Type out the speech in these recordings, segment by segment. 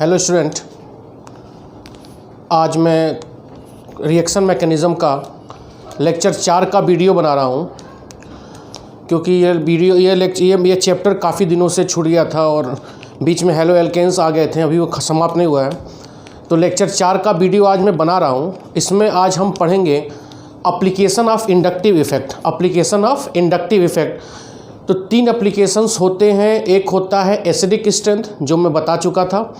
Hello student, आज मैं reaction mechanism का लेक्चर 4 का वीडियो बना रहा हूँ, क्योंकि ये चैप्टर काफ़ी दिनों से छूट गया था और बीच में हेलो एल्केन्स आ गए थे, अभी वो समाप्त नहीं हुआ है। तो लेक्चर 4 का वीडियो आज मैं बना रहा हूँ। इसमें आज हम पढ़ेंगे एप्लीकेशन ऑफ इंडक्टिव इफ़ेक्ट। तो 3 एप्लीकेशंस होते हैं। एक होता है एसिडिक स्ट्रेंथ, जो मैं बता चुका था।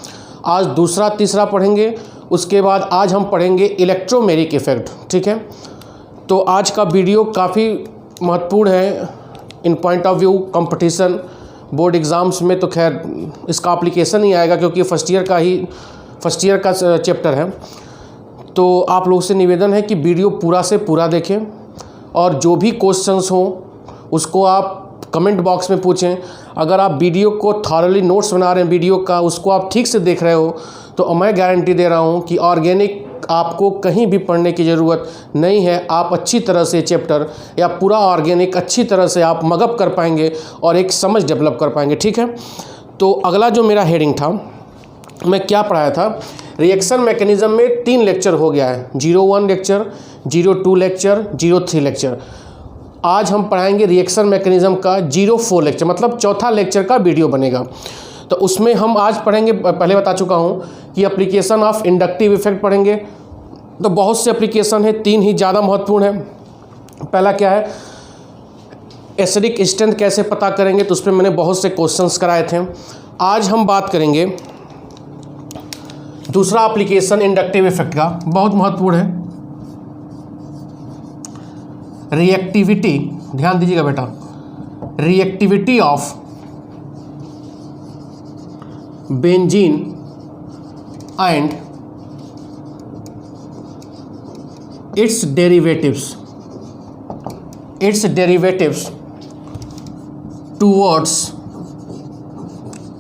आज दूसरा तीसरा पढ़ेंगे। उसके बाद आज हम पढ़ेंगे इलेक्ट्रोमेरिक इफ़ेक्ट। ठीक है, तो आज का वीडियो काफ़ी महत्वपूर्ण है in point of view competition board exams में। तो खैर इसका एप्लीकेशन ही आएगा, क्योंकि फर्स्ट ईयर का चैप्टर है। तो आप लोगों से निवेदन है कि वीडियो पूरा से पूरा देखें और जो भी क्वेश्चंस हों उसको आप कमेंट बॉक्स में पूछें। अगर आप वीडियो को थॉरली नोट्स बना रहे हैं, वीडियो का उसको आप ठीक से देख रहे हो, तो मैं गारंटी दे रहा हूं कि ऑर्गेनिक आपको कहीं भी पढ़ने की ज़रूरत नहीं है। आप अच्छी तरह से चैप्टर या पूरा ऑर्गेनिक अच्छी तरह से आप मगअप कर पाएंगे और एक समझ डेवलप कर पाएंगे। ठीक है, तो अगला जो मेरा हेडिंग था, मैं क्या पढ़ाया था, रिएक्शन मैकेनिज़्म में 3 लेक्चर हो गया है। 01 लेक्चर, 02 लेक्चर, 03 लेक्चर। आज हम पढ़ाएंगे रिएक्शन मैकेनिज़्म का 04 लेक्चर, मतलब चौथा लेक्चर का वीडियो बनेगा। तो उसमें हम आज पढ़ेंगे, पहले बता चुका हूँ कि एप्लीकेशन ऑफ इंडक्टिव इफेक्ट पढ़ेंगे। तो बहुत से एप्लीकेशन है, 3 ही ज़्यादा महत्वपूर्ण है। पहला क्या है, एसिडिक स्ट्रेंथ कैसे पता करेंगे, तो उस पर मैंने बहुत से क्वेश्चंस कराए थे। आज हम बात करेंगे दूसरा एप्लीकेशन इंडक्टिव इफेक्ट का, बहुत महत्वपूर्ण है, रिएक्टिविटी। ध्यान दीजिएगा बेटा, reactivity of benzene and it's derivatives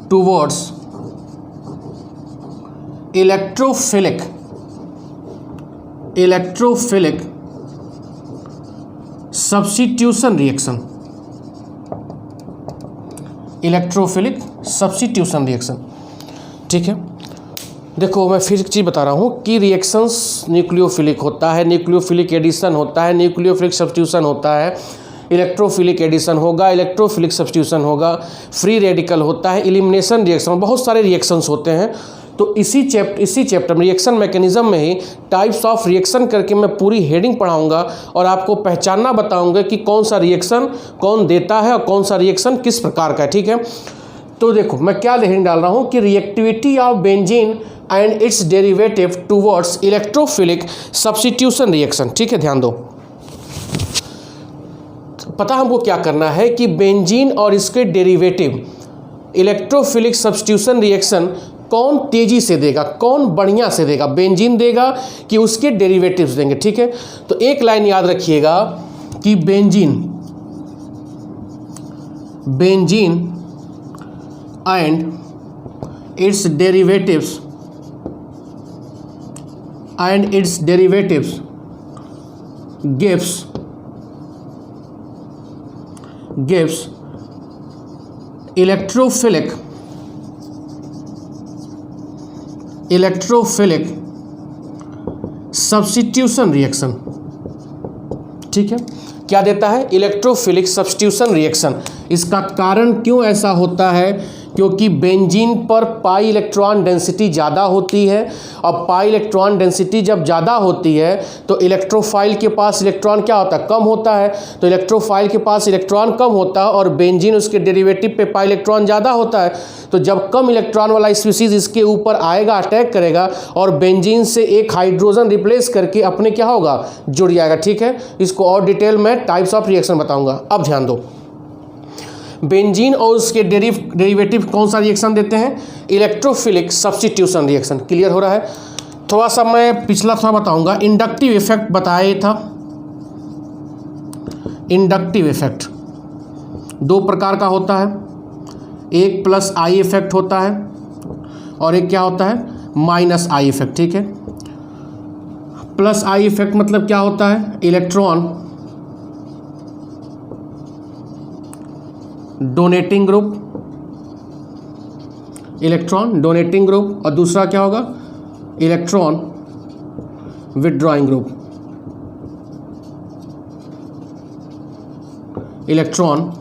towards electrophilic substitution reaction. Electrophilic substitution reaction. ठीक है, देखो मैं फिर एक चीज़ बता रहा हूँ कि रिएक्शंस न्यूक्लियोफिलिक होता है, न्यूक्लियोफिलिक एडिशन होता है, न्यूक्लियोफिलिक सब्स्टिट्यूशन होता है, इलेक्ट्रोफिलिक एडिशन होगा, इलेक्ट्रोफिलिक सब्स्टिट्यूशन होगा, फ्री रेडिकल होता है, एलिमिनेशन रिएक्शन, बहुत सारे रिएक्शंस होते हैं। तो इसी चैप्टर में रिएक्शन मैकेनिज़्म में ही टाइप्स ऑफ रिएक्शन करके मैं पूरी हेडिंग पढ़ाऊंगा और आपको पहचानना बताऊंगा कि कौन सा रिएक्शन कौन देता है और कौन सा रिएक्शन किस प्रकार का है। ठीक है, तो देखो मैं क्या हेडिंग डाल रहा हूं कि reactivity of benzene and it's derivative towards electrophilic substitution reaction. ठीक है, ध्यान दो, पता हमको क्या करना है कि बेंजीन और इसके डेरिवेटिव इलेक्ट्रोफिलिक सब्स्टिट्यूशन रिएक्शन कौन तेजी से देगा, कौन बढ़िया से देगा, बेंजीन देगा कि उसके डेरिवेटिव्स देंगे। ठीक है, तो एक लाइन याद रखिएगा कि benzene and it's derivatives gives electrophilic substitution reaction. ठीक है, क्या देता है, इलेक्ट्रोफिलिक सब्स्टिट्यूशन रिएक्शन। इसका कारण क्यों ऐसा होता है, क्योंकि बेंजीन पर पाई इलेक्ट्रॉन डेंसिटी ज़्यादा होती है, और पाई इलेक्ट्रॉन डेंसिटी जब ज़्यादा होती है तो इलेक्ट्रोफाइल के पास इलेक्ट्रॉन क्या होता है, कम होता है। तो इलेक्ट्रोफाइल के पास इलेक्ट्रॉन कम होता है और बेंजीन उसके डेरिवेटिव पे पाई इलेक्ट्रॉन ज़्यादा होता है। तो जब कम इलेक्ट्रॉन वाला स्पीसीज इसके ऊपर आएगा, अटैक करेगा, और बेंजीन से एक हाइड्रोजन रिप्लेस करके अपने क्या होगा, जुड़ जाएगा। ठीक है, इसको और डिटेल में टाइप्स ऑफ रिएक्शन बताऊंगा। अब ध्यान दो, बेंजीन और उसके डेरिवेटिव कौन सा रिएक्शन देते हैं, इलेक्ट्रोफिलिक सब्स्टिट्यूशन रिएक्शन। क्लियर हो रहा है। थोड़ा सा मैं पिछला थोड़ा बताऊंगा। इंडक्टिव इफेक्ट बताया था। इंडक्टिव इफेक्ट 2 प्रकार का होता है, एक प्लस आई इफेक्ट होता है और एक क्या होता है, माइनस आई इफेक्ट। ठीक है, प्लस आई इफेक्ट मतलब क्या होता है, electron donating group electron donating group, और दूसरा क्या होगा, electron withdrawing group, electron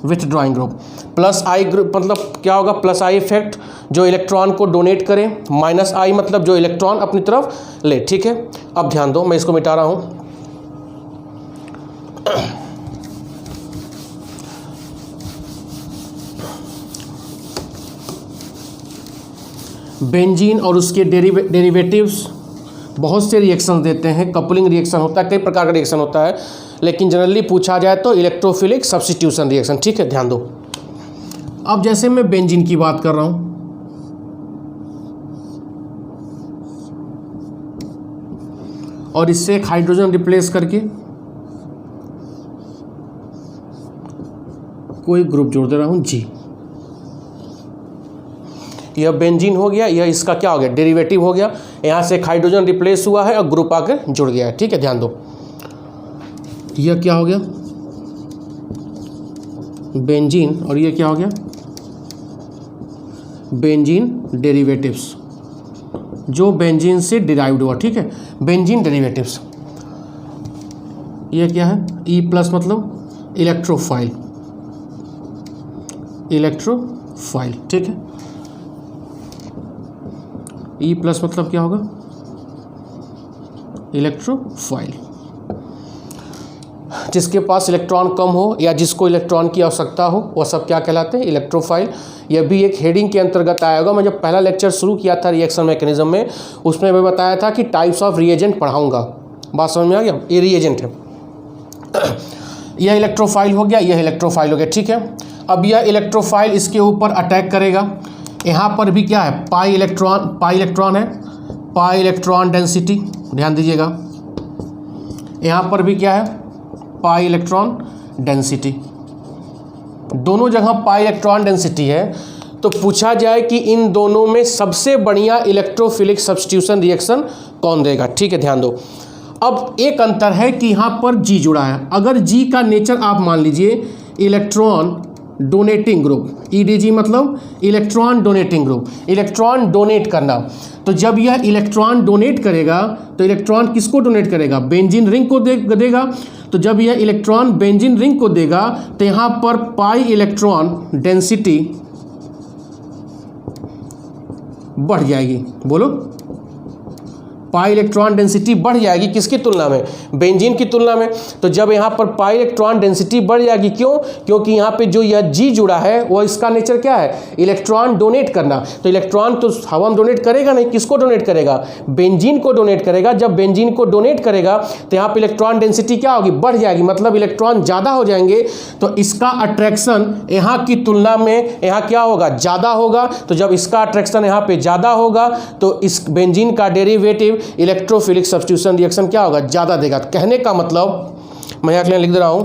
withdrawing group. Plus I group मतलब क्या होगा, प्लस आई इफेक्ट, जो इलेक्ट्रॉन को डोनेट करे, माइनस आई मतलब जो इलेक्ट्रॉन अपनी तरफ ले। ठीक है, अब ध्यान दो, मैं इसको मिटा रहा हूं। बेंजीन और उसके डेरिवेटिव्स बहुत से रिएक्शन देते हैं, कपलिंग रिएक्शन होता है, कई प्रकार का रिएक्शन होता है, लेकिन जनरली पूछा जाए तो इलेक्ट्रोफिलिक सब्स्टिट्यूशन रिएक्शन। ठीक है, ध्यान दो। अब जैसे मैं बेंजीन की बात कर रहा हूं, और इससे एक हाइड्रोजन रिप्लेस करके कोई ग्रुप जोड़ दे रहा हूं जी, यह बेंजीन हो गया, यह इसका क्या हो गया, डेरिवेटिव हो गया। यहां से एक हाइड्रोजन रिप्लेस हुआ है और ग्रुप आकर जुड़ गया है। ठीक है, ध्यान दो, यह क्या हो गया, बेंजीन, और यह क्या हो गया, बेंजीन डेरिवेटिव्स, जो बेंजीन से डिराइव्ड हुआ। ठीक है, बेंजीन डेरिवेटिव्स। यह क्या है, ई प्लस मतलब इलेक्ट्रोफाइल, इलेक्ट्रोफाइल। ठीक है, ई प्लस मतलब क्या होगा, इलेक्ट्रोफाइल। जिसके पास इलेक्ट्रॉन कम हो या जिसको इलेक्ट्रॉन की आवश्यकता हो, वह सब क्या कहलाते हैं, इलेक्ट्रोफाइल। यह भी एक हेडिंग के अंतर्गत आया होगा। मैं जब पहला लेक्चर शुरू किया था रिएक्शन मैकेनिज्म में, उसमें मैं बताया था कि टाइप्स ऑफ रिएजेंट पढ़ाऊंगा। बात समझ में आ गया, ये रिएजेंट है। यह इलेक्ट्रोफाइल हो गया, यह इलेक्ट्रोफाइल हो गया। ठीक है, अब यह इलेक्ट्रोफाइल इसके ऊपर अटैक करेगा। यहाँ पर भी क्या है, पाई इलेक्ट्रॉन है, पाई इलेक्ट्रॉन डेंसिटी, ध्यान दीजिएगा। यहाँ पर भी क्या है, पाई इलेक्ट्रॉन डेंसिटी, दोनों जगह पाई इलेक्ट्रॉन डेंसिटी है। तो पूछा जाए कि इन दोनों में सबसे बढ़िया इलेक्ट्रोफिलिक सब्स्टिट्यूशन रिएक्शन कौन देगा। ठीक है, ध्यान दो। अब एक अंतर है कि यहाँ पर जी जुड़ा है। अगर जी का नेचर आप मान लीजिए इलेक्ट्रॉन डोनेटिंग ग्रुप, ईडीजी मतलब electron donating group, electron donate करना। तो जब यह इलेक्ट्रॉन डोनेट करेगा तो इलेक्ट्रॉन किसको डोनेट करेगा, बेंजीन रिंग को देगा। तो जब यह इलेक्ट्रॉन बेंजीन रिंग को देगा तो यहाँ पर पाई इलेक्ट्रॉन डेंसिटी बढ़ जाएगी। बोलो, पाई इलेक्ट्रॉन डेंसिटी बढ़ जाएगी किसकी तुलना में, बेंजीन की तुलना में। तो जब यहाँ पर पाई इलेक्ट्रॉन डेंसिटी बढ़ जाएगी, क्यों, क्योंकि यहाँ पे जो यह जी जुड़ा है वो इसका नेचर क्या है, इलेक्ट्रॉन डोनेट करना। तो इलेक्ट्रॉन तो हवा में डोनेट करेगा नहीं, किसको डोनेट करेगा, बेंजीन को डोनेट करेगा। जब बेंजीन को डोनेट करेगा तो यहाँ पर इलेक्ट्रॉन डेंसिटी क्या होगी, बढ़ जाएगी, मतलब इलेक्ट्रॉन ज़्यादा हो जाएंगे। तो इसका अट्रैक्शन यहाँ की तुलना में यहाँ क्या होगा, ज़्यादा होगा। तो जब इसका अट्रैक्शन यहाँ पे ज़्यादा होगा तो इस बेंजीन का डेरिवेटिव इलेक्ट्रोफिलिक सब्स्टिट्यूशन रिएक्शन क्या होगा, ज़्यादा देगा। कहने का मतलब मैं यहाँ के लिए लिख दे रहा हूँ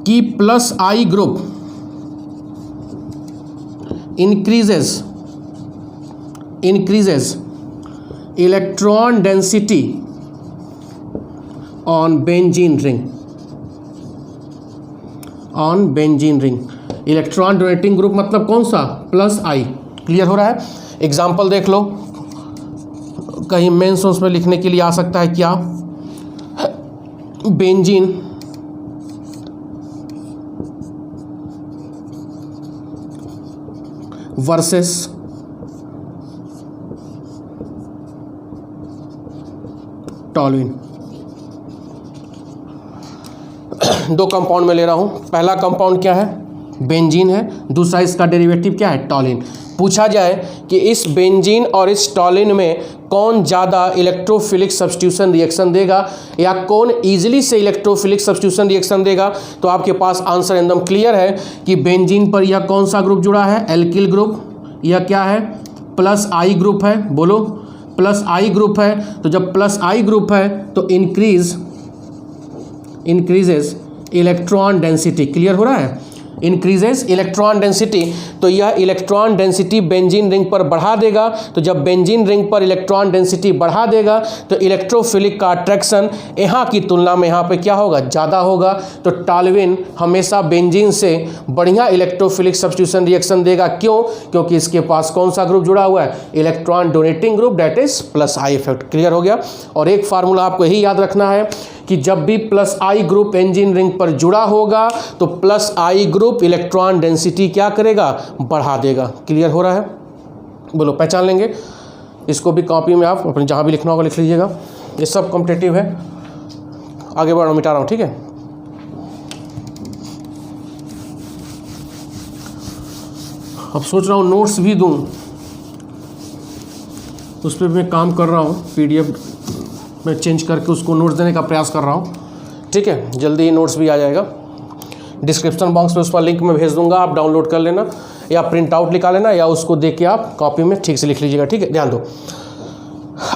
कि plus I group increases electron density on benzene ring। Electron donating group मतलब कौन सा, प्लस आई। क्लियर हो रहा है। एग्जाम्पल देख लो, कहीं मेंस में लिखने के लिए आ सकता है क्या, बेंजीन वर्सेस टॉलुइन। दो कंपाउंड में ले रहा हूं। पहला कंपाउंड क्या है, बेंजीन है, दूसरा इसका डेरिवेटिव क्या है, टॉलिन। पूछा जाए कि इस बेंजीन और इस टॉलिन में कौन ज़्यादा इलेक्ट्रोफिलिक सब्स्टिट्यूशन रिएक्शन देगा या कौन इजीली से इलेक्ट्रोफिलिक सब्स्टिट्यूशन रिएक्शन देगा, तो आपके पास आंसर एकदम क्लियर है कि बेंजीन पर यह कौन सा ग्रुप जुड़ा है, एल्किल ग्रुप। यह क्या है, प्लस आई ग्रुप है। बोलो, प्लस आई ग्रुप है। तो जब प्लस आई ग्रुप है तो इंक्रीजेस इलेक्ट्रॉन डेंसिटी। क्लियर हो रहा है, इंक्रीजेस इलेक्ट्रॉन डेंसिटी, तो यह इलेक्ट्रॉन डेंसिटी बेंजीन रिंग पर बढ़ा देगा। तो जब बेंजीन रिंग पर इलेक्ट्रॉन डेंसिटी बढ़ा देगा तो इलेक्ट्रोफिलिक का अट्रैक्शन यहाँ की तुलना में यहाँ पे क्या होगा, ज़्यादा होगा। तो टॉल्यूइन हमेशा बेंजीन से बढ़िया इलेक्ट्रोफिलिक सब्स्टिट्यूशन रिएक्शन देगा। क्यों? क्योंकि इसके पास कौन सा ग्रुप जुड़ा हुआ है, electron donating group, that is plus I effect. Clear हो गया। और एक फार्मूला आपको यही याद रखना है कि जब भी plus I group benzene ring पर जुड़ा होगा तो plus I group electron density क्या करेगा, बढ़ा देगा। क्लियर हो रहा है, बोलो पहचान लेंगे। इसको भी कॉपी में आप अपने जहाँ भी लिखना होगा लिख लीजिएगा। ये सब कॉम्पिटिटिव है। आगे बढ़ो, मिटा रहा हूँ, ठीक है। अब सोच रहा हूँ नोट्स भी दूँ, उस पर मैं काम कर रहा हूँ। PDF में चेंज करके उसको नोट्स देने का प्रयास कर रहा हूँ, ठीक है। जल्दी ही नोट्स भी आ जाएगा। डिस्क्रिप्शन बॉक्स में उसका लिंक मैं भेज दूंगा, आप डाउनलोड कर लेना या प्रिंट आउट निकाल लेना या उसको देख के आप कॉपी में ठीक से लिख लीजिएगा, ठीक है। ध्यान दो।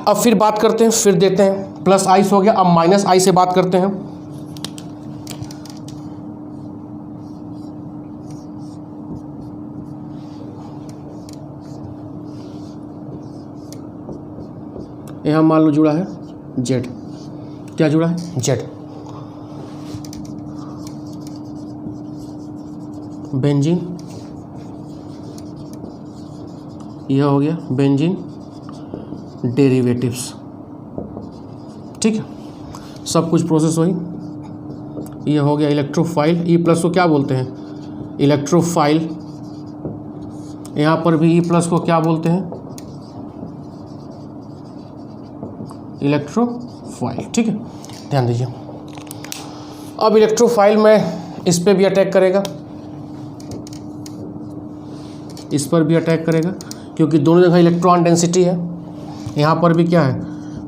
अब फिर बात करते हैं, फिर देते हैं प्लस आई हो गया। अब माइनस आई से बात करते हैं। यहाँ मान लो जुड़ा है जेड। क्या जुड़ा है, जेड। बेंजीन, यह हो गया बेंजीन डेरिवेटिव्स, ठीक है। सब कुछ प्रोसेस हुई। यह हो गया इलेक्ट्रोफाइल। ई प्लस को क्या बोलते हैं, इलेक्ट्रोफाइल। यहाँ पर भी ई प्लस को क्या बोलते हैं, इलेक्ट्रोफाइल, ठीक है। ध्यान दीजिए। अब इलेक्ट्रोफाइल में इस पे भी अटैक करेगा, इस पर भी अटैक करेगा, क्योंकि दोनों जगह इलेक्ट्रॉन डेंसिटी है। यहाँ पर भी क्या है,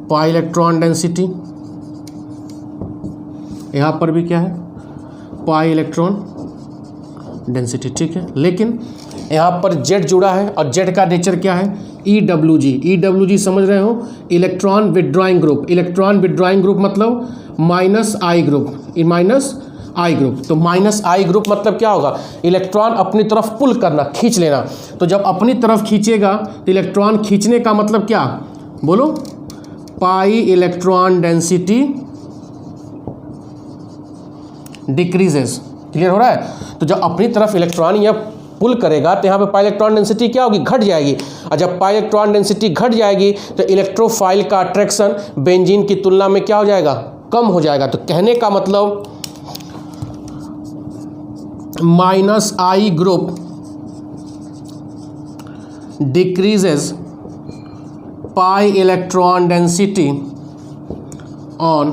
पाई इलेक्ट्रॉन डेंसिटी, यहाँ पर भी क्या है, पाई इलेक्ट्रॉन डेंसिटी, ठीक है। लेकिन यहाँ पर जेड जुड़ा है और जेड का नेचर क्या है, EWG। EWG समझ रहे हो, electron withdrawing group. Electron withdrawing group मतलब माइनस आई ग्रुप, माइनस आई ग्रुप। तो माइनस आई ग्रुप मतलब क्या होगा, इलेक्ट्रॉन अपनी तरफ पुल करना, खींच लेना। तो जब अपनी तरफ खींचेगा तो इलेक्ट्रॉन खींचने का मतलब क्या, बोलो, pi electron density decreases. Clear हो रहा है। तो जब अपनी तरफ इलेक्ट्रॉन या पुल करेगा तो यहाँ पे पाई इलेक्ट्रॉन डेंसिटी क्या होगी, घट जाएगी। और जब पाई इलेक्ट्रॉन डेंसिटी घट जाएगी तो इलेक्ट्रोफाइल का अट्रैक्शन बेंजीन की तुलना में क्या हो जाएगा, कम हो जाएगा। तो कहने का मतलब minus I group decreases pi electron density on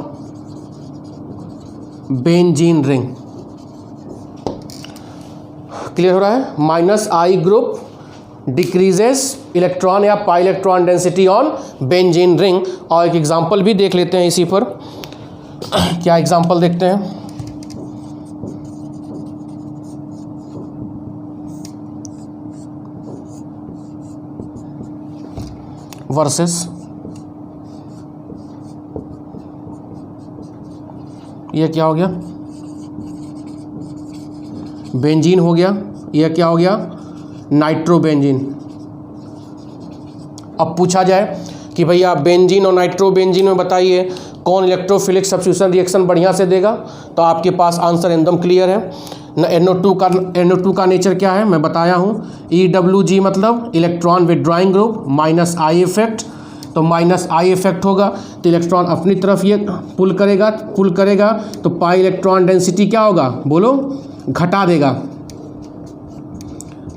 benzene ring. Clear हो रहा है। माइनस आई ग्रुप डिक्रीजेस इलेक्ट्रॉन या pi electron density on benzene ring. और एक एग्जांपल भी देख लेते हैं इसी पर। क्या एग्जांपल देखते हैं, वर्सेस ये क्या हो गया, बेंजीन हो गया। यह क्या हो गया, नाइट्रोबेंजीन। अब पूछा जाए कि भैया बेंजीन और नाइट्रोबेंजीन में बताइए कौन इलेक्ट्रोफिलिक सब्स्टिट्यूशन रिएक्शन बढ़िया से देगा, तो आपके पास आंसर एकदम क्लियर है। NO2 का नेचर क्या है मैं बताया हूँ। EWG मतलब electron withdrawing group, minus I effect. तो माइनस आई इफेक्ट होगा तो इलेक्ट्रॉन अपनी तरफ ये पुल करेगा तो पाई इलेक्ट्रॉन डेंसिटी क्या होगा, बोलो, घटा देगा।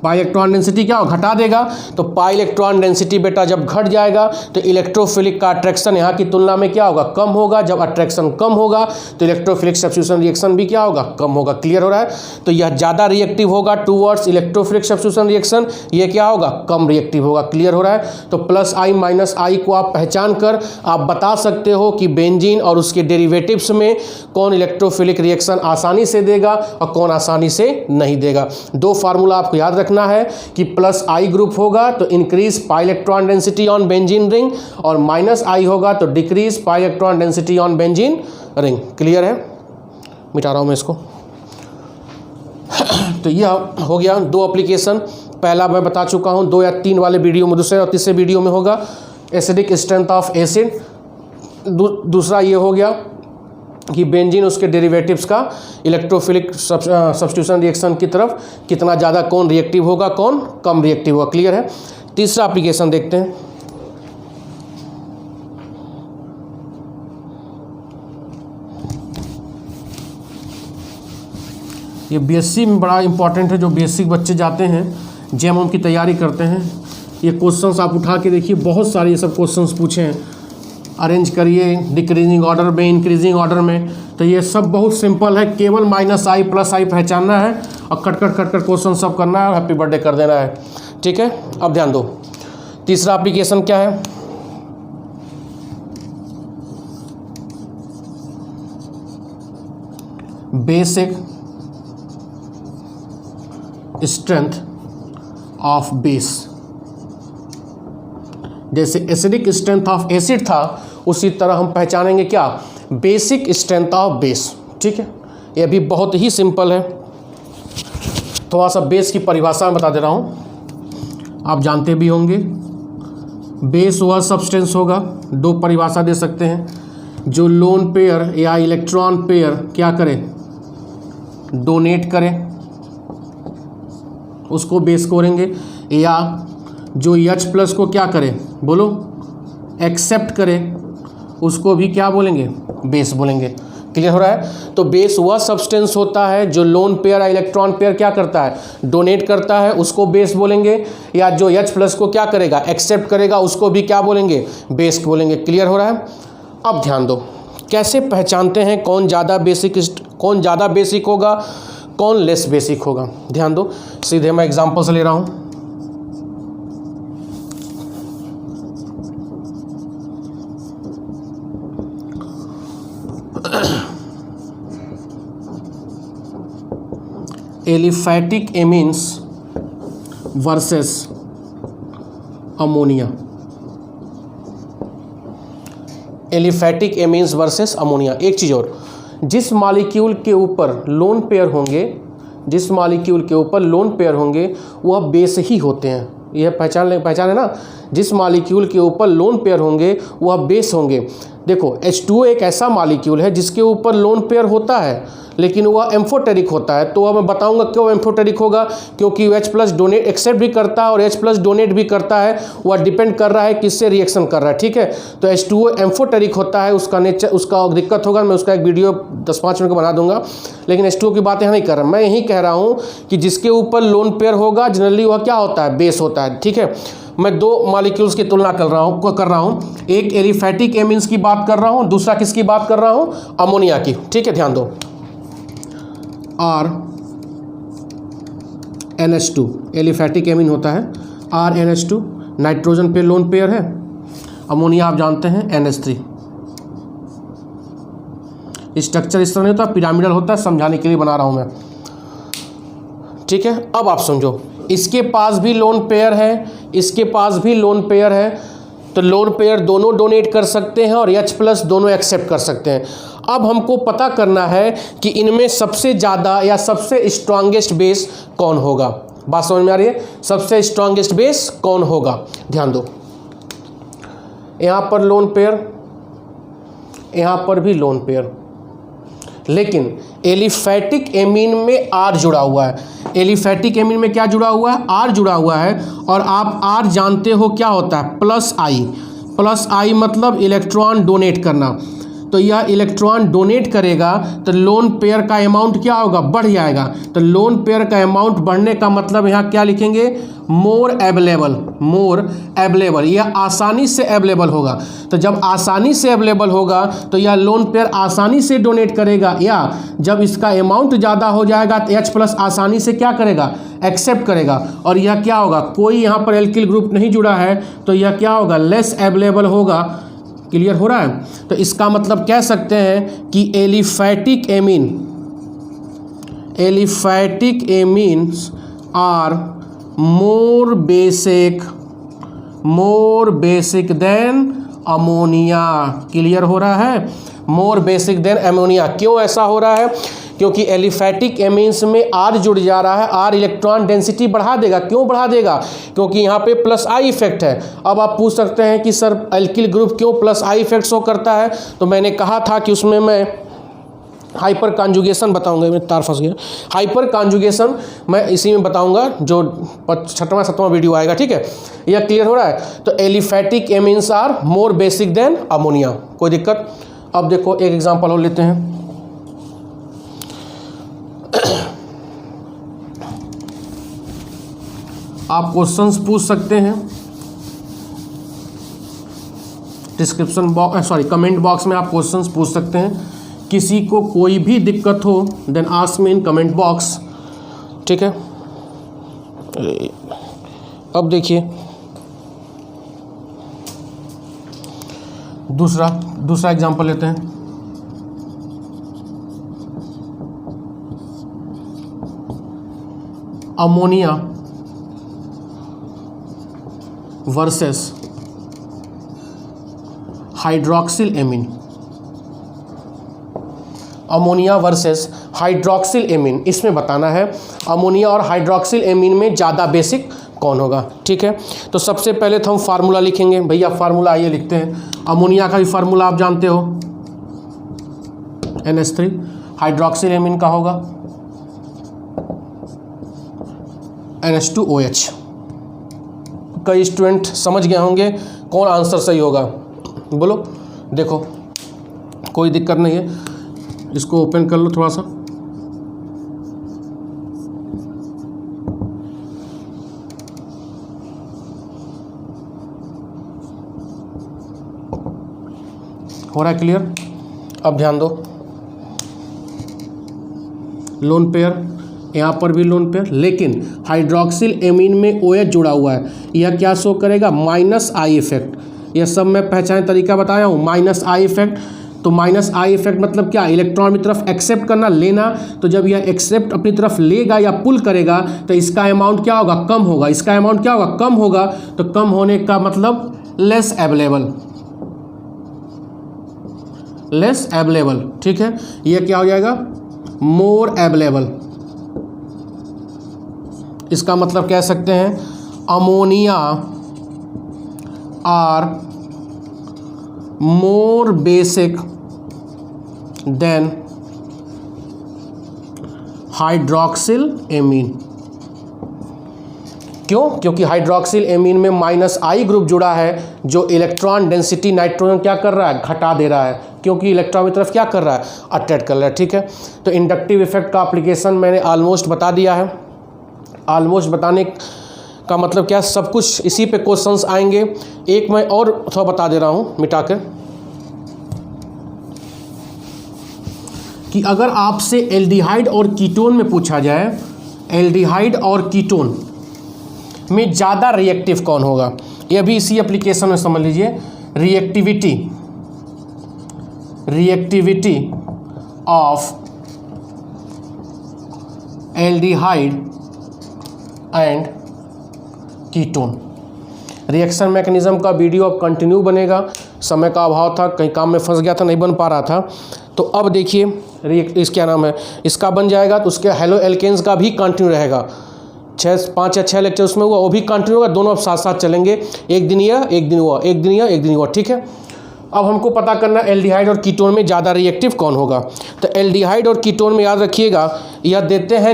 पाई इलेक्ट्रॉन डेंसिटी क्या हो, घटा देगा। तो पाई इलेक्ट्रॉन डेंसिटी बेटा जब घट जाएगा तो इलेक्ट्रोफिलिक का अट्रैक्शन यहाँ की तुलना में क्या होगा, कम होगा। जब अट्रैक्शन कम होगा तो इलेक्ट्रोफिलिक सब्स्टिट्यूशन रिएक्शन भी क्या होगा, कम होगा। क्लियर हो रहा है। तो यह ज़्यादा रिएक्टिव होगा टूवर्ड्स इलेक्ट्रोफिलिक सब्स्टिट्यूशन रिएक्शन, ये क्या होगा, कम रिएक्टिव होगा। क्लियर हो रहा है। तो प्लस आई माइनस आई को आप पहचान कर आप बता सकते हो कि बेंजीन और उसके डेरिवेटिव्स में कौन इलेक्ट्रोफिलिक रिएक्शन आसानी से देगा और कौन आसानी से नहीं देगा। दो फार्मूला आपको याद रखना है कि प्लस आई ग्रुप होगा तो increase pi electron density on benzene ring, और माइनस आई होगा तो decrease pi electron density on benzene ring. Clear है। मिटा रहा हूं मैं इसको। तो यह हो गया 2 एप्लीकेशन। पहला मैं बता चुका हूँ, 2 या 3 वाले वीडियो में, दूसरे और तीसरे वीडियो में होगा एसिडिक स्ट्रेंथ ऑफ एसिड। दूसरा ये हो गया कि बेंजीन उसके डेरिवेटिव्स का इलेक्ट्रोफिलिक सब्स्टिट्यूशन रिएक्शन की तरफ कितना ज़्यादा कौन रिएक्टिव होगा, कौन कम रिएक्टिव होगा। क्लियर है। तीसरा एप्लीकेशन देखते हैं। ये बीएससी में बड़ा इंपॉर्टेंट है, जो बीएससी के बच्चे जाते हैं जेएमएम की तैयारी करते हैं। ये क्वेश्चंस आप उठा के देखिए, बहुत सारे ये सब क्वेश्चंस पूछे हैं। अरेंज करिए डिक्रीजिंग ऑर्डर में, इंक्रीजिंग ऑर्डर में, तो ये सब बहुत सिंपल है। केवल -i +i पहचानना है और कट क्वेश्चन सब करना है और हैप्पी बर्थडे कर देना है। ठीक है। अब ध्यान दो, तीसरा एप्लीकेशन क्या है। Basic strength of base. जैसे एसिडिक स्ट्रेंथ ऑफ एसिड था, उसी तरह हम पहचानेंगे क्या, बेसिक स्ट्रेंथ ऑफ बेस। ठीक है। यह भी बहुत ही सिंपल है। थोड़ा सा बेस की परिभाषा में बता दे रहा हूँ, आप जानते भी होंगे। बेस वह सब्सटेंस होगा, 2 परिभाषा दे सकते हैं, जो लोन पेयर या इलेक्ट्रॉन पेयर क्या करे, डोनेट करे, उसको बेस करेंगे, या जो H+ को क्या करे, बोलो, एक्सेप्ट करे, उसको भी क्या बोलेंगे, बेस बोलेंगे। क्लियर हो रहा है। तो बेस वह सब्सटेंस होता है जो लोन पेयर या इलेक्ट्रॉन पेयर क्या करता है, डोनेट करता है, उसको बेस बोलेंगे, या जो H+ को क्या करेगा, एक्सेप्ट करेगा, उसको भी क्या बोलेंगे, बेस बोलेंगे। क्लियर हो रहा है। अब ध्यान दो, कैसे पहचानते हैं कौन ज़्यादा बेसिक होगा, कौन लेस बेसिक होगा। ध्यान दो, सीधे मैं एग्जांपल से ले रहा हूं। Aliphatic amines versus ammonia. Aliphatic amines versus ammonia. एक चीज़ और, जिस मॉलिक्यूल के ऊपर लोन पेयर होंगे, वह बेस ही होते हैं। यह पहचान है ना, जिस मॉलिक्यूल के ऊपर लोन पेयर होंगे वह बेस होंगे। देखो H2O एक ऐसा मॉलिक्यूल है जिसके ऊपर लोन पेयर होता है, लेकिन वह एम्फोटेरिक होता है। तो अब मैं बताऊंगा क्यों एम्फोटेरिक होगा, क्योंकि H+ डोनेट एक्सेप्ट भी करता है और H+ डोनेट भी करता है। वह डिपेंड कर रहा है किससे रिएक्शन कर रहा है। ठीक है। तो H2O एम्फोटेरिक होता है, उसका नेचर, उसका दिक्कत होगा, मैं उसका एक वीडियो 10-5 मिनट का बना दूंगा। लेकिन H2O की बात यहाँ नहीं कर रहा, मैं यही कह रहा हूँ कि जिसके ऊपर लोन पेयर होगा जनरली वह क्या होता है, बेस होता है। ठीक है। मैं 2 मॉलिक्यूल्स की तुलना कर रहा हूँ। एक एलिफैटिक एमीन्स की बात कर रहा हूँ, दूसरा किसकी बात कर रहा हूँ, अमोनिया की। ठीक है। ध्यान दो, RNH2 एलिफैटिक एमीन होता है, RNH2 नाइट्रोजन पे लोन पेयर है, अमोनिया आप जानते हैं NH3। स्ट्रक्चर इस तरह नहीं होता, पिरामिडल होता है, समझाने के लिए बना रहा हूं मैं। ठीक है। अब आप समझो, इसके पास भी लोन पेयर है, इसके पास भी लोन पेयर है, तो लोन पेयर दोनों डोनेट कर सकते हैं और H+ दोनों एक्सेप्ट कर सकते हैं। अब हमको पता करना है कि इनमें सबसे ज़्यादा या सबसे स्ट्रांगेस्ट बेस कौन होगा। बात समझ में आ रही है, सबसे स्ट्रांगेस्ट बेस कौन होगा। ध्यान दो, यहाँ पर लोन पेयर, यहाँ पर भी लोन पेयर, लेकिन एलिफैटिक एमीन में R जुड़ा हुआ है। एलिफैटिक एमीन में क्या जुड़ा हुआ है, R जुड़ा हुआ है। और आप R जानते हो क्या होता है, +I मतलब इलेक्ट्रॉन डोनेट करना। तो यह इलेक्ट्रॉन डोनेट करेगा तो लोन पेयर का अमाउंट क्या होगा, बढ़ जाएगा। तो लोन पेयर का अमाउंट बढ़ने का मतलब यहाँ क्या लिखेंगे, मोर अवेलेबल, यह आसानी से अवेलेबल होगा। तो जब आसानी से अवेलेबल होगा तो यह लोन पेयर आसानी से डोनेट करेगा, या जब इसका अमाउंट ज़्यादा हो जाएगा तो H+ आसानी से क्या करेगा, एक्सेप्ट करेगा। और यह क्या होगा, कोई यहाँ पर एल्किल ग्रुप नहीं जुड़ा है, तो यह क्या होगा, लेस अवेलेबल होगा। क्लियर हो रहा है। तो इसका मतलब कह सकते हैं कि aliphatic amines are more basic than ammonia. Clear हो रहा है, मोर बेसिक देन अमोनिया। क्यों ऐसा हो रहा है, क्योंकि एलिफैटिक एमीन्स में R जुड़ जा रहा है, R इलेक्ट्रॉन डेंसिटी बढ़ा देगा। क्यों बढ़ा देगा? क्योंकि यहाँ पे प्लस I इफेक्ट है। अब आप पूछ सकते हैं कि सर एल्किल ग्रुप क्यों प्लस I इफेक्ट शो करता है? तो मैंने कहा था कि उसमें मैं हाइपर कॉन्जुगेशन बताऊंगा। मैं तार फंस गया। हाइपर कॉन्जुगेशन मैं इसी में बताऊंगा, जो 6वां 7वां वीडियो आएगा, ठीक है। यह क्लियर हो रहा है? तो aliphatic amines are more basic than ammonia. कोई दिक्कत? अब देखो एक एग्जांपल और लेते हैं। आप क्वेश्चंस पूछ सकते हैं description box, sorry comment box में आप क्वेश्चंस पूछ सकते हैं। किसी को कोई भी दिक्कत हो then ask me in comment box, ठीक है। अब देखिए दूसरा एग्जांपल लेते हैं। Ammonia versus hydroxyl amine. Ammonia versus hydroxyl amine, इसमें बताना है अमोनिया और हाइड्रोक्सिल एमीन में ज़्यादा बेसिक कौन होगा, ठीक है। तो सबसे पहले तो हम फार्मूला लिखेंगे। भैया फार्मूला आइए लिखते हैं। अमोनिया का भी फार्मूला आप जानते हो, NH3। हाइड्रोक्सिल एमीन का होगा NH2OH। कई स्टूडेंट समझ गए होंगे कौन आंसर सही होगा, बोलो। देखो कोई दिक्कत नहीं है, इसको ओपन कर लो थोड़ा सा। हो रहा है क्लियर? अब ध्यान दो, लोन पेयर, यहाँ पर भी लोन पेयर, लेकिन हाइड्रोक्सिल एमीन में OH जुड़ा हुआ है। यह क्या शो करेगा? Minus I effect. यह सब मैं पहचान तरीका बताया हूँ, माइनस I इफेक्ट। तो माइनस I इफेक्ट मतलब क्या? इलेक्ट्रॉन की तरफ एक्सेप्ट करना, लेना। तो जब यह एक्सेप्ट अपनी तरफ लेगा या पुल करेगा तो इसका अमाउंट क्या होगा? कम होगा। इसका अमाउंट क्या होगा? कम होगा। तो कम होने का मतलब लेस अवेलेबल, लेस अवेलेबल, ठीक है। यह क्या हो जाएगा? More available. इसका मतलब कह सकते हैं ammonia are more basic than hydroxyl amine. क्यों? क्योंकि हाइड्रोक्सिल एमीन में माइनस I ग्रुप जुड़ा है, जो इलेक्ट्रॉन डेंसिटी नाइट्रोजन क्या कर रहा है? घटा दे रहा है, क्योंकि इलेक्ट्रॉन की तरफ क्या कर रहा है? अट्रैक्ट कर रहा है, ठीक है। तो इंडक्टिव इफेक्ट का एप्लीकेशन मैंने ऑलमोस्ट बता दिया है। ऑलमोस्ट बताने का मतलब क्या? सब कुछ इसी पे क्वेश्चंस आएंगे। एक मैं और थोड़ा बता दे रहा हूँ मिटा कर, कि अगर आपसे एल्डिहाइड और कीटोन में पूछा जाए, एल्डिहाइड और कीटोन में ज़्यादा रिएक्टिव कौन होगा, यह भी इसी एप्लीकेशन में समझ लीजिए। Reactivity of aldehyde and ketone. Reaction mechanism का वीडियो अब कंटिन्यू बनेगा, समय का अभाव था, कहीं काम में फंस गया था, नहीं बन पा रहा था। तो अब देखिए इस क्या नाम है, इसका बन जाएगा तो उसके हेलो एल्केन्स का भी कंटिन्यू रहेगा। 5 या 6 लेक्चर उसमें हुआ, वो भी कंटिन्यू होगा। दोनों अब साथ साथ चलेंगे, एक दिन यह, एक दिन हुआ, एक दिन यह, एक दिन हुआ, ठीक है। अब हमको पता करना एल्डिहाइड और कीटोन में ज़्यादा रिएक्टिव कौन होगा। तो एल्डिहाइड और कीटोन में याद रखिएगा, यह देते हैं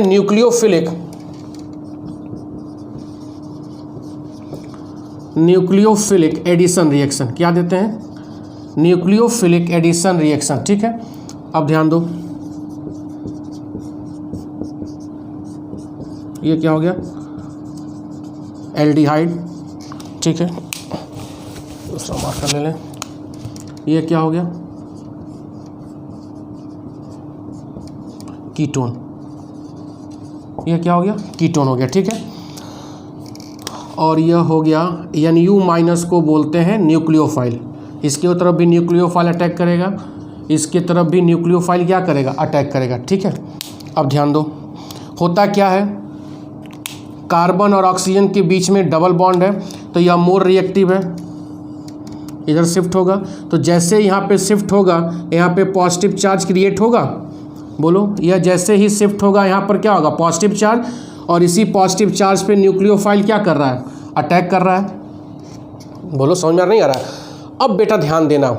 न्यूक्लियोफिलिक एडिशन रिएक्शन। क्या देते हैं? न्यूक्लियोफिलिक एडिशन रिएक्शन, ठीक है। अब ध्यान दो, ये क्या हो गया? एल्डिहाइड, ठीक है। दूसरा मार्कर ले लें। ये क्या हो गया? कीटोन। ये क्या हो गया? कीटोन हो गया, ठीक है। और यह हो गया Nu- को बोलते हैं न्यूक्लियोफाइल। इसके तरफ भी न्यूक्लियोफाइल अटैक करेगा, इसके तरफ भी न्यूक्लियोफाइल क्या करेगा? अटैक करेगा, ठीक है। अब ध्यान दो, होता क्या है, कार्बन और ऑक्सीजन के बीच में डबल बॉन्ड है, तो यह मोर रिएक्टिव है, इधर शिफ्ट होगा। तो जैसे यहाँ पे शिफ्ट होगा, यहाँ पे पॉजिटिव चार्ज क्रिएट होगा, बोलो, यह जैसे ही शिफ्ट होगा यहाँ पर क्या होगा, पॉजिटिव चार्ज, और इसी पॉजिटिव चार्ज पे न्यूक्लियोफाइल क्या कर रहा है, अटैक कर रहा है। बोलो समझ में नहीं आ रहा है। अब बेटा ध्यान देना,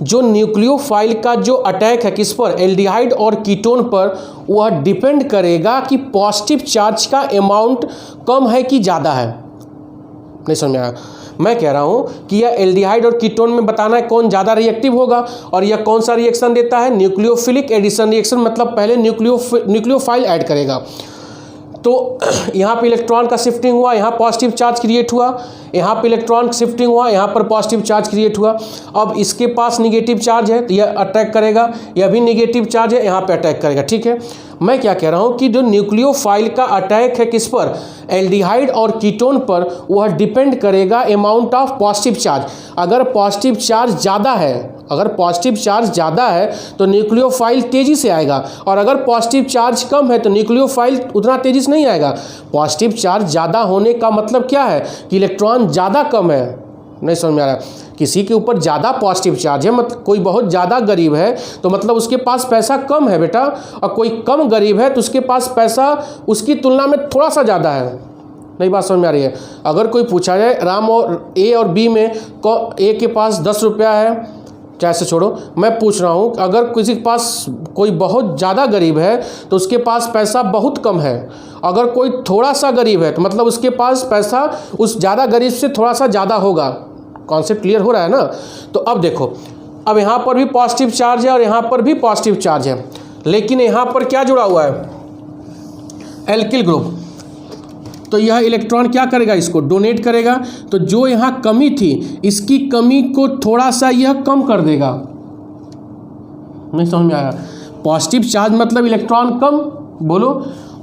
जो न्यूक्लियोफाइल का जो अटैक है किस पर, एल्डिहाइड और कीटोन पर, वह डिपेंड करेगा कि पॉजिटिव चार्ज का अमाउंट कम है कि ज़्यादा है। नहीं समझ में आया। मैं कह रहा हूँ कि यह एल्डिहाइड और कीटोन में बताना है कौन ज़्यादा रिएक्टिव होगा, और यह कौन सा रिएक्शन देता है, न्यूक्लियोफिलिक एडिशन रिएक्शन, मतलब पहले न्यूक्लियोफाइल ऐड करेगा। तो यहाँ पे इलेक्ट्रॉन का शिफ्टिंग हुआ, यहाँ पॉजिटिव चार्ज क्रिएट हुआ, यहाँ पे इलेक्ट्रॉन शिफ्टिंग हुआ, यहाँ पर पॉजिटिव चार्ज क्रिएट हुआ। अब इसके पास निगेटिव चार्ज है तो यह अटैक करेगा, यह भी निगेटिव चार्ज है, यहाँ पे अटैक करेगा। ठीक है, मैं क्या कह रहा हूँ कि जो न्यूक्लियोफाइल का अटैक है किस पर, एल्डिहाइड और कीटोन पर, वह डिपेंड करेगा अमाउंट ऑफ पॉजिटिव चार्ज। अगर पॉजिटिव चार्ज ज़्यादा है, अगर पॉजिटिव चार्ज ज़्यादा है तो न्यूक्लियोफाइल तेज़ी से आएगा, और अगर पॉजिटिव चार्ज कम है तो न्यूक्लियोफाइल उतना तेज़ी से नहीं आएगा। पॉजिटिव चार्ज ज़्यादा होने का मतलब क्या है कि इलेक्ट्रॉन ज़्यादा कम है। नहीं समझ में आ रहा, किसी के ऊपर ज़्यादा पॉजिटिव चार्ज है, मतलब कोई बहुत ज़्यादा गरीब है तो मतलब उसके पास पैसा कम है बेटा, और कोई कम गरीब है तो उसके पास पैसा उसकी तुलना में थोड़ा सा ज़्यादा है। नहीं बात समझ में आ रही है। अगर कोई पूछा जाए राम और ए और बी में ए के पास 10 रुपया है, चाहे से छोड़ो, मैं पूछ रहा हूँ अगर किसी के पास कोई बहुत ज़्यादा गरीब है तो उसके पास पैसा बहुत कम है, अगर कोई थोड़ा सा गरीब है तो मतलब उसके पास पैसा उस ज़्यादा गरीब से थोड़ा सा ज़्यादा होगा। कॉन्सेप्ट क्लियर हो रहा है ना। तो अब देखो, अब यहाँ पर भी पॉजिटिव चार्ज है और यहाँ पर भी पॉजिटिव चार्ज है, लेकिन यहाँ पर क्या जुड़ा हुआ है, एल्किल ग्रुप। तो यह इलेक्ट्रॉन क्या करेगा, इसको डोनेट करेगा, तो जो यहाँ कमी थी इसकी कमी को थोड़ा सा यह कम कर देगा। नहीं समझ में आया। पॉजिटिव चार्ज मतलब इलेक्ट्रॉन कम, बोलो,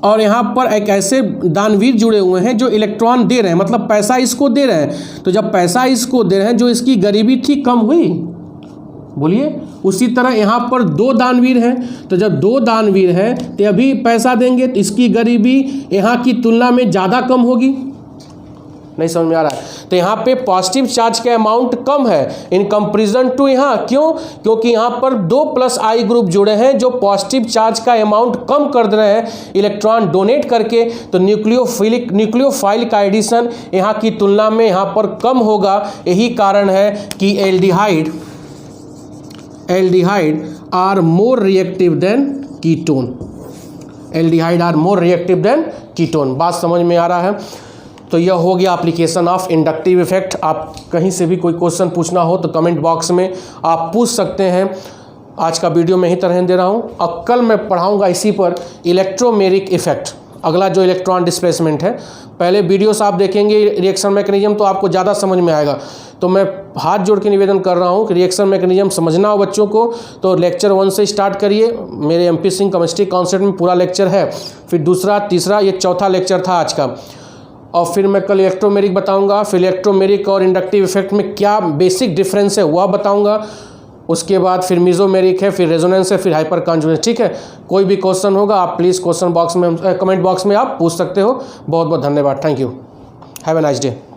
और यहाँ पर एक ऐसे दानवीर जुड़े हुए हैं जो इलेक्ट्रॉन दे रहे हैं, मतलब पैसा इसको दे रहे हैं। तो जब पैसा इसको दे रहे हैं, जो इसकी गरीबी थी कम हुई, बोलिए। उसी तरह यहाँ पर 2 दानवीर हैं, तो जब 2 दानवीर हैं तो अभी पैसा देंगे तो इसकी गरीबी यहाँ की तुलना में ज़्यादा कम होगी। नहीं समझ में आ रहा है। तो यहाँ पे पॉजिटिव चार्ज का अमाउंट कम है इन कंपेरिजन टू यहाँ, क्यों, क्योंकि यहाँ पर 2+ आई ग्रुप जुड़े हैं जो पॉजिटिव चार्ज का अमाउंट कम कर दे रहे हैं इलेक्ट्रॉन डोनेट करके। तो न्यूक्लियोफाइल का एडिशन यहाँ की तुलना में यहाँ पर कम होगा। यही कारण है कि aldehyde are more reactive than ketone. Aldehyde are more reactive than ketone. बात समझ में आ रहा है। तो यह हो गया एप्लीकेशन ऑफ इंडक्टिव इफेक्ट। आप कहीं से भी कोई क्वेश्चन पूछना हो तो कमेंट बॉक्स में आप पूछ सकते हैं। आज का वीडियो मैं ही तरह दे रहा हूँ। अब कल मैं पढ़ाऊँगा इसी पर इलेक्ट्रोमेरिक इफेक्ट, अगला जो इलेक्ट्रॉन डिस्प्लेसमेंट है। पहले वीडियोस आप देखेंगे रिएक्शन मैकेनिज्म तो आपको ज़्यादा समझ में आएगा। तो मैं हाथ जोड़ के निवेदन कर रहा हूँ कि रिएक्शन मैकेनिज्म समझना हो बच्चों को तो लेक्चर 1 से स्टार्ट करिए। मेरे MP सिंह केमिस्ट्री कॉन्सेप्ट में पूरा लेक्चर है, फिर दूसरा, तीसरा, ये चौथा लेक्चर था आज का। और फिर मैं कल इलेक्ट्रोमेरिक बताऊँगा, फिर इलेक्ट्रोमेरिक और इंडक्टिव इफेक्ट में क्या बेसिक डिफरेंस है वह बताऊँगा। उसके बाद फिर मीजोमेरिक है, फिर रेजोनेंस है, फिर हाइपर कॉन्जुगेंस। ठीक है, कोई भी क्वेश्चन होगा आप प्लीज़ क्वेश्चन बॉक्स में कमेंट बॉक्स में आप पूछ सकते हो। बहुत बहुत धन्यवाद। Thank you. Have a nice day.